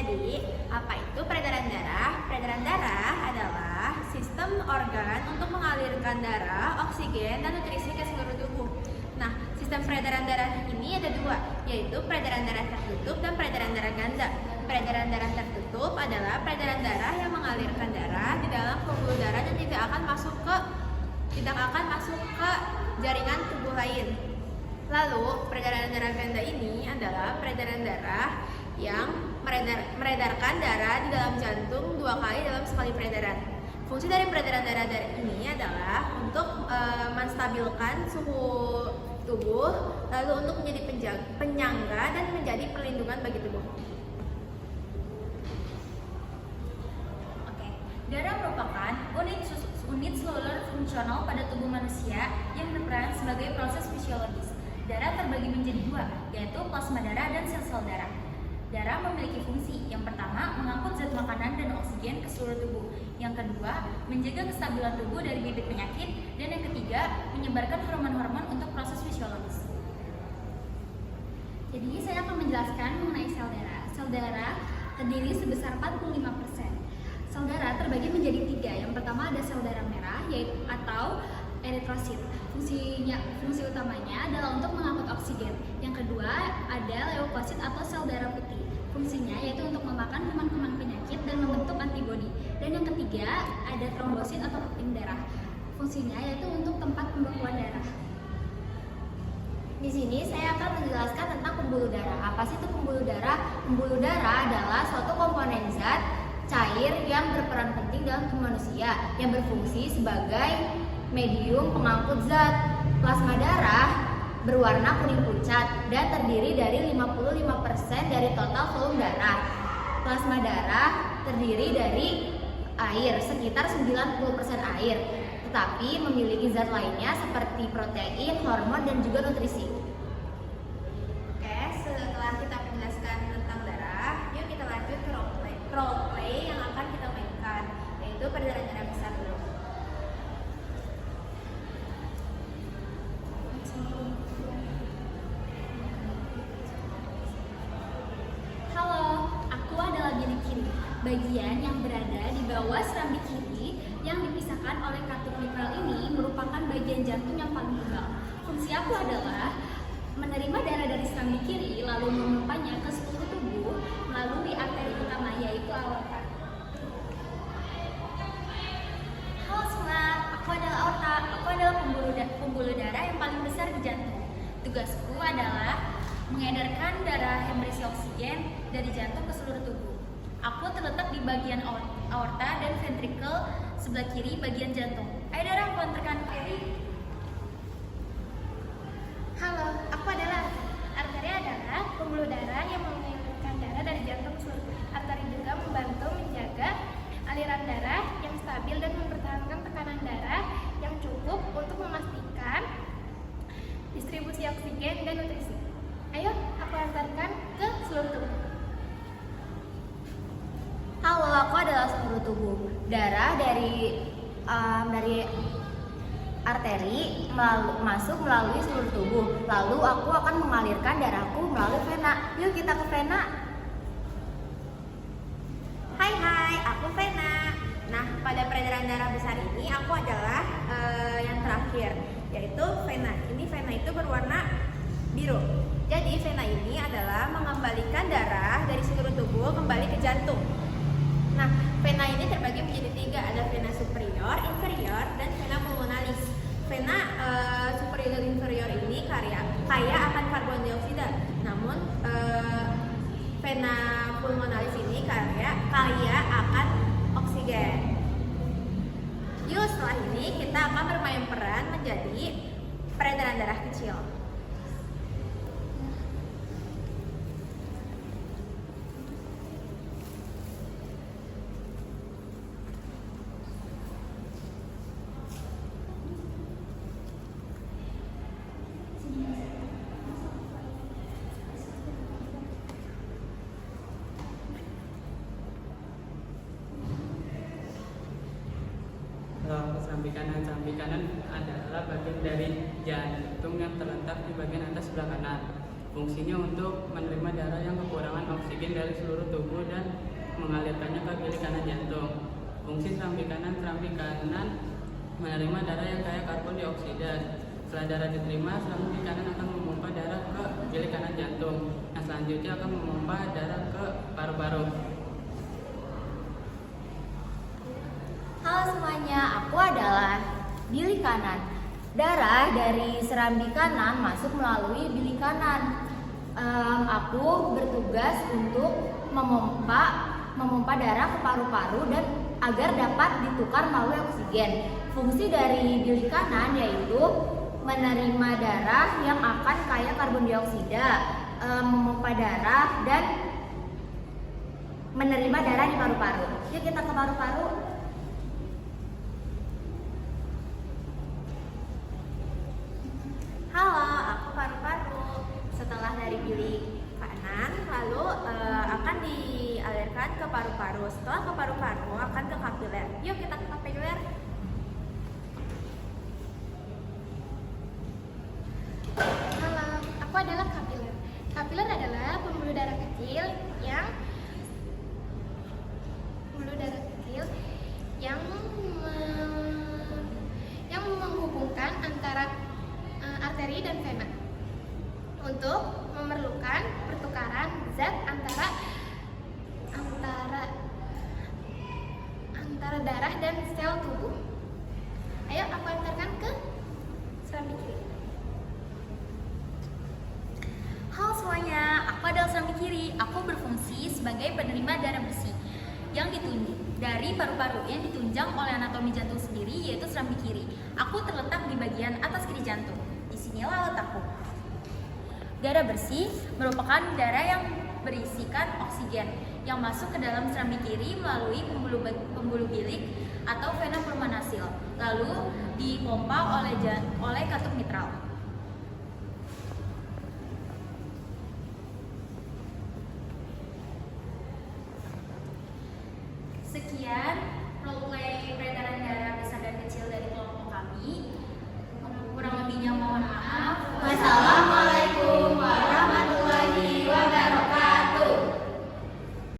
Jadi, apa itu peredaran darah? Peredaran darah adalah sistem organ untuk mengalirkan darah, oksigen, dan nutrisi ke seluruh tubuh. Nah, sistem peredaran darah ini ada dua, yaitu peredaran darah tertutup dan peredaran darah ganda. Peredaran darah tertutup adalah peredaran darah yang mengalirkan darah di dalam pembuluh darah dan tidak akan masuk ke jaringan tubuh lain. Lalu, peredaran darah ganda ini adalah peredaran darah yang meredarkan darah di dalam jantung 2 kali dalam sekali peredaran. Fungsi dari peredaran darah ini adalah untuk menstabilkan suhu tubuh, lalu untuk menjadi penyangga dan menjadi perlindungan bagi tubuh. Darah merupakan unit seluler fungsional pada tubuh manusia yang berperan sebagai proses fisiologis. Darah terbagi menjadi dua, yaitu plasma darah dan sel-sel darah. Darah memiliki fungsi, yang pertama mengangkut zat makanan dan oksigen ke seluruh tubuh, yang kedua menjaga kestabilan tubuh dari bibit penyakit, dan yang ketiga menyebarkan hormon-hormon untuk proses fisiologis. Jadi saya akan menjelaskan mengenai sel darah. Sel darah terdiri sebesar 45%. Sel darah terbagi menjadi 3. Yang pertama ada sel darah merah, yaitu atau eritrosit. Fungsi utamanya adalah untuk mengangkut oksigen. Yang kedua ada leukosit atau sel darah putih. Fungsinya yaitu untuk memakan kuman-kuman penyakit dan membentuk antibodi. Dan yang ketiga ada trombosit atau puting darah. Fungsinya yaitu untuk tempat pembekuan darah. Di sini saya akan menjelaskan tentang pembuluh darah. Apa sih itu pembuluh darah? Pembuluh darah adalah suatu komponen zat cair yang berperan penting dalam tubuh manusia yang berfungsi sebagai medium pengangkut zat. Plasma darah berwarna kuning pucat dan terdiri dari 55% dari total volume darah. Plasma darah terdiri dari air, sekitar 90% air, tetapi memiliki zat lainnya seperti protein, hormon, dan juga nutrisi. Oke, setelah kita menjelaskan tentang darah, yuk kita lanjut ke role play yang akan kita mainkan, yaitu peredaran darah besar dulu. Halo, aku adalah bilik kiri, bagian yang berada di bawah serambi kiri yang dipisahkan oleh katup mitral ini merupakan bagian jantung yang paling tebal. Fungsi aku adalah menerima darah dari serambi kiri lalu memompanya ke seluruh tubuh melalui arteri utama yaitu aorta. Halo semua, aku adalah aorta. Aku adalah pembuluh darah yang paling besar di jantung. Tugasku adalah mengedarkan darah yang berisi oksigen dari jantung ke seluruh tubuh. Aku terletak di bagian aorta dan ventricle sebelah kiri bagian jantung. Ayo darah kontrakan kiri. Halo, aku adalah arteri adalah pembuluh darah yang mengalirkan darah dari jantung ke seluruh tubuh. Arteri juga membantu menjaga aliran darah yang stabil dan mempertahankan tekanan darah yang cukup untuk memastikan distribusi oksigen dan nutrisi. Ayo, aku antarkan ke seluruh tubuh. Halo, aku adalah seluruh tubuh. Darah dari arteri masuk melalui seluruh tubuh. Lalu aku akan mengalirkan darahku melalui vena. Yuk kita ke vena. Hai, aku Vena. Nah, pada peredaran darah besar ini aku adalah yang terakhir, yaitu vena. Ini vena itu berwarna biru. Jadi vena ini adalah mengembalikan darah dari seluruh tubuh kembali ke jantung. Nah, vena ini terbagi menjadi 3, ada vena superior, inferior, dan vena pulmonalis. Vena superior dan inferior ini kaya akan karbon dioksida, namun vena pulmonalis ini kaya akan oksigen. Yuk, setelah ini kita akan bermain peran menjadi peredaran darah kecil. Samping kanan adalah bagian dari jantung yang terletak di bagian atas sebelah kanan. Fungsinya untuk menerima darah yang kekurangan oksigen dari seluruh tubuh dan mengalirkannya ke kiri kanan jantung. Fungsi serambi kanan menerima darah yang kaya karbon dioksida. Setelah darah diterima, serambi kanan akan memompa darah ke kiri kanan jantung. Nah, selanjutnya akan memompa darah ke paru-paru. Halo semuanya, aku adalah bilik kanan. Darah dari serambi kanan masuk melalui bilik kanan. Aku bertugas untuk memompa darah ke paru-paru dan agar dapat ditukar melalui oksigen. Fungsi dari bilik kanan yaitu menerima darah yang akan kaya karbon dioksida, memompa darah dan menerima darah di paru-paru. Yuk kita ke paru-paru. Halo, aku paru-paru. Setelah dari bilik kanan, lalu akan dialirkan ke paru-paru. Setelah ke paru-paru akan ke kapiler. Yuk kita ke kapiler. Halo, aku adalah kapiler. Kapiler adalah pembuluh darah kecil yang menghubungkan antara arteri dan vena untuk memerlukan pertukaran zat antara darah dan sel tubuh. Ayo aku antarkan ke serambi kiri. Halo semuanya, aku adalah serambi kiri. Aku berfungsi sebagai penerima darah bersih yang ditunjuk dari paru-paru yang ditunjang oleh anatomi jantung sendiri, yaitu serambi kiri. Aku terletak di bagian atas kiri jantung. Disinilah letakku. Darah bersih merupakan darah yang berisikan oksigen yang masuk ke dalam serambi kiri melalui pembuluh bilik atau vena pulmonasil, lalu dipompa oleh katup mitral. Sekian